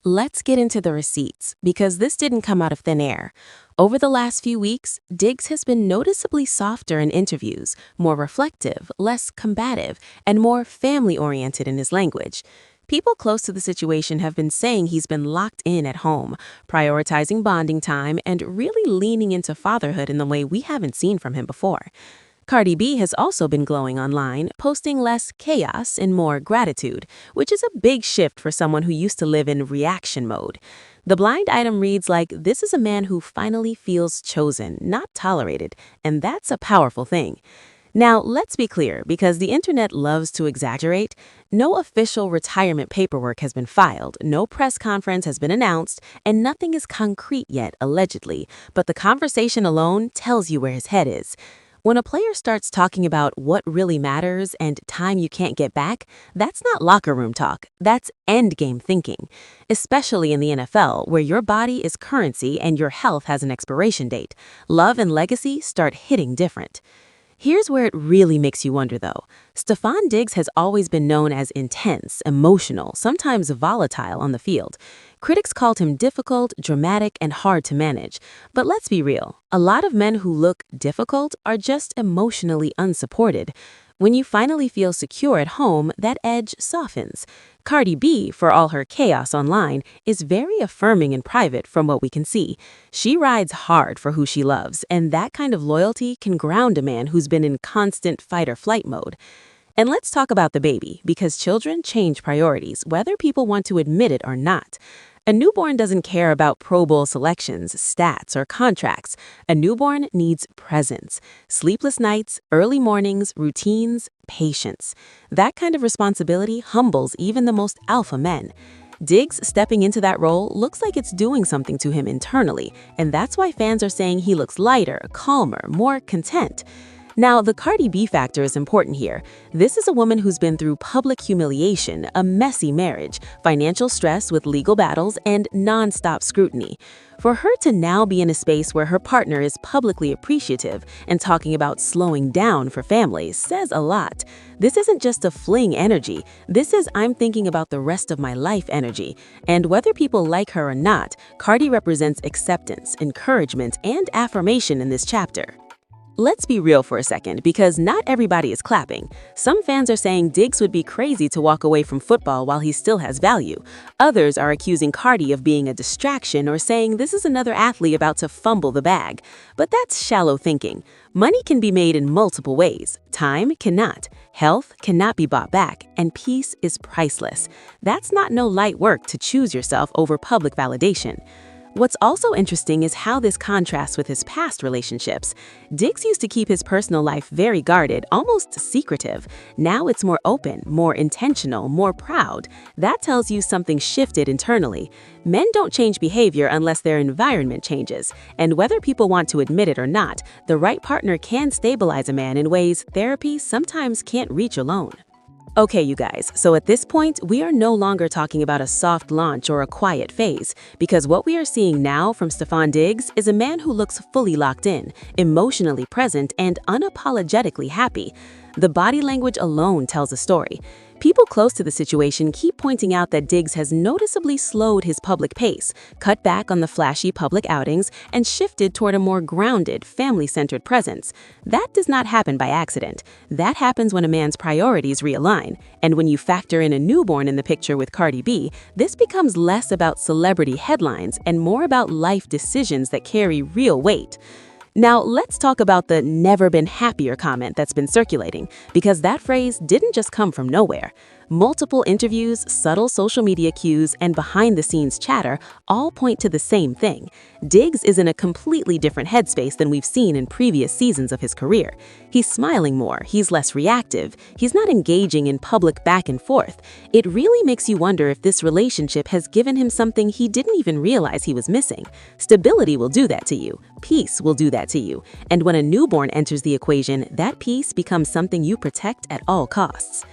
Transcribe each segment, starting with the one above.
Let's get into the receipts, because this didn't come out of thin air. Over the last few weeks, Diggs has been noticeably softer in interviews, more reflective, less combative, and more family-oriented in his language. People close to the situation have been saying he's been locked in at home, prioritizing bonding time, and really leaning into fatherhood in the way we haven't seen from him before. Cardi B has also been glowing online, posting less chaos and more gratitude, which is a big shift for someone who used to live in reaction mode. The blind item reads like, "This is a man who finally feels chosen, not tolerated," and that's a powerful thing. Now, let's be clear, because the internet loves to exaggerate. No official retirement paperwork has been filed, no press conference has been announced, and nothing is concrete yet, allegedly. But the conversation alone tells you where his head is. When a player starts talking about what really matters and time you can't get back, that's not locker room talk, that's endgame thinking. Especially in the NFL, where your body is currency and your health has an expiration date. Love and legacy start hitting different. Here's where it really makes you wonder, though. Stefon Diggs has always been known as intense, emotional, sometimes volatile on the field. Critics called him difficult, dramatic, and hard to manage. But let's be real, a lot of men who look difficult are just emotionally unsupported. When you finally feel secure at home, that edge softens. Cardi B, for all her chaos online, is very affirming in private from what we can see. She rides hard for who she loves, and that kind of loyalty can ground a man who's been in constant fight-or-flight mode. And let's talk about the baby, because children change priorities, whether people want to admit it or not. A newborn doesn't care about Pro Bowl selections, stats, or contracts. A newborn needs presence, sleepless nights, early mornings, routines, patience. That kind of responsibility humbles even the most alpha men. Diggs stepping into that role looks like it's doing something to him internally, and that's why fans are saying he looks lighter, calmer, more content. Now, the Cardi B factor is important here. This is a woman who's been through public humiliation, a messy marriage, financial stress with legal battles, and non-stop scrutiny. For her to now be in a space where her partner is publicly appreciative and talking about slowing down for family says a lot. This isn't just a fling energy. This is "I'm thinking about the rest of my life" energy. And whether people like her or not, Cardi represents acceptance, encouragement, and affirmation in this chapter. Let's be real for a second, because not everybody is clapping. Some fans are saying Diggs would be crazy to walk away from football while he still has value. Others are accusing Cardi of being a distraction or saying this is another athlete about to fumble the bag. But that's shallow thinking. Money can be made in multiple ways. Time cannot. Health cannot be bought back. And peace is priceless. That's not no light work to choose yourself over public validation. What's also interesting is how this contrasts with his past relationships. Diggs used to keep his personal life very guarded, almost secretive. Now it's more open, more intentional, more proud. That tells you something shifted internally. Men don't change behavior unless their environment changes. And whether people want to admit it or not, the right partner can stabilize a man in ways therapy sometimes can't reach alone. Okay, you guys, so at this point, we are no longer talking about a soft launch or a quiet phase, because what we are seeing now from Stefon Diggs is a man who looks fully locked in, emotionally present, and unapologetically happy. The body language alone tells a story. People close to the situation keep pointing out that Diggs has noticeably slowed his public pace, cut back on the flashy public outings, and shifted toward a more grounded, family-centered presence. That does not happen by accident. That happens when a man's priorities realign. And when you factor in a newborn in the picture with Cardi B, this becomes less about celebrity headlines and more about life decisions that carry real weight. Now, let's talk about the "never been happier" comment that's been circulating, because that phrase didn't just come from nowhere. Multiple interviews, subtle social media cues, and behind-the-scenes chatter all point to the same thing. Diggs is in a completely different headspace than we've seen in previous seasons of his career. He's smiling more, he's less reactive, he's not engaging in public back and forth. It really makes you wonder if this relationship has given him something he didn't even realize he was missing. Stability will do that to you. Peace will do that to you. And when a newborn enters the equation, that peace becomes something you protect at all costs.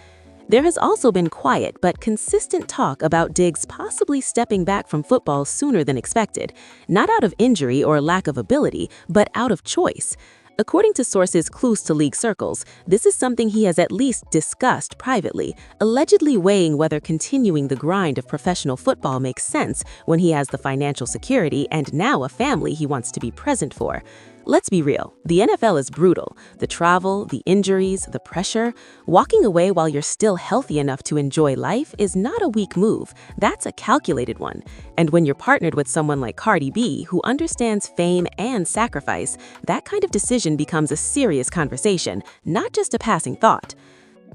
There has also been quiet but consistent talk about Diggs possibly stepping back from football sooner than expected, not out of injury or lack of ability, but out of choice. According to sources close to league circles, this is something he has at least discussed privately, allegedly weighing whether continuing the grind of professional football makes sense when he has the financial security and now a family he wants to be present for. Let's be real, the NFL is brutal. The travel, the injuries, the pressure. Walking away while you're still healthy enough to enjoy life is not a weak move. That's a calculated one. And when you're partnered with someone like Cardi B, who understands fame and sacrifice, that kind of decision becomes a serious conversation, not just a passing thought.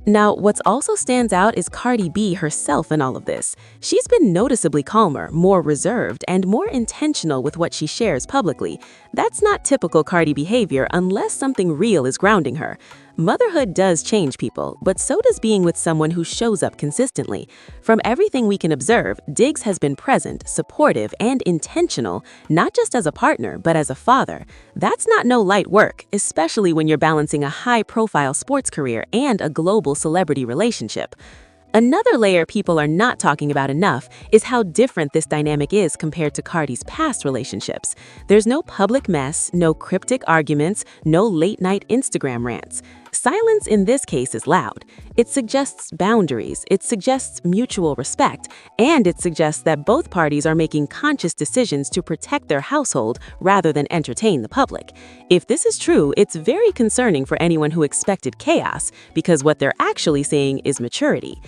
Now, what's also stands out is Cardi B herself in all of this. She's been noticeably calmer, more reserved, and more intentional with what she shares publicly. That's not typical Cardi behavior unless something real is grounding her. Motherhood does change people, but so does being with someone who shows up consistently. From everything we can observe, Diggs has been present, supportive, and intentional, not just as a partner, but as a father. That's not no light work, especially when you're balancing a high-profile sports career and a global celebrity relationship. Another layer people are not talking about enough is how different this dynamic is compared to Cardi's past relationships. There's no public mess, no cryptic arguments, no late-night Instagram rants. Silence in this case is loud. It suggests boundaries, it suggests mutual respect, and it suggests that both parties are making conscious decisions to protect their household rather than entertain the public. If this is true, it's very concerning for anyone who expected chaos, because what they're actually seeing is maturity.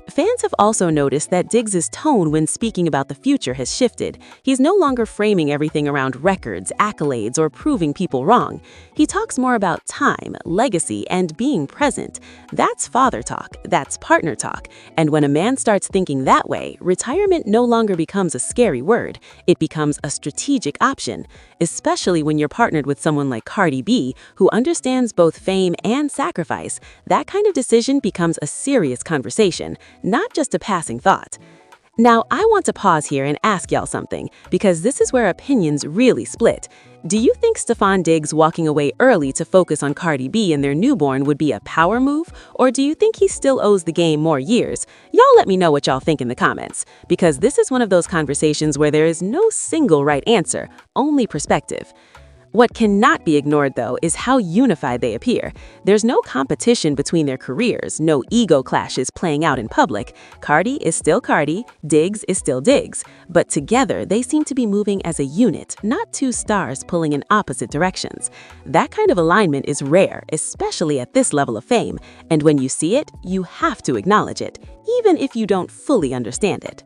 Fans have also noticed that Diggs' tone when speaking about the future has shifted. He's no longer framing everything around records, accolades, or proving people wrong. He talks more about time, legacy, and being present. That's father talk, that's partner talk. And when a man starts thinking that way, retirement no longer becomes a scary word. It becomes a strategic option, especially when you're partnered with someone like Cardi B, who understands both fame and sacrifice. That kind of decision becomes a serious conversation, not just a passing thought. Now, I want to pause here and ask y'all something, because this is where opinions really split. Do you think Stefon Diggs walking away early to focus on Cardi B and their newborn would be a power move, or do you think he still owes the game more years? Y'all let me know what y'all think in the comments, because this is one of those conversations where there is no single right answer, only perspective. What cannot be ignored, though, is how unified they appear. There's no competition between their careers, no ego clashes playing out in public. Cardi is still Cardi, Diggs is still Diggs. But together, they seem to be moving as a unit, not two stars pulling in opposite directions. That kind of alignment is rare, especially at this level of fame. And when you see it, you have to acknowledge it, even if you don't fully understand it.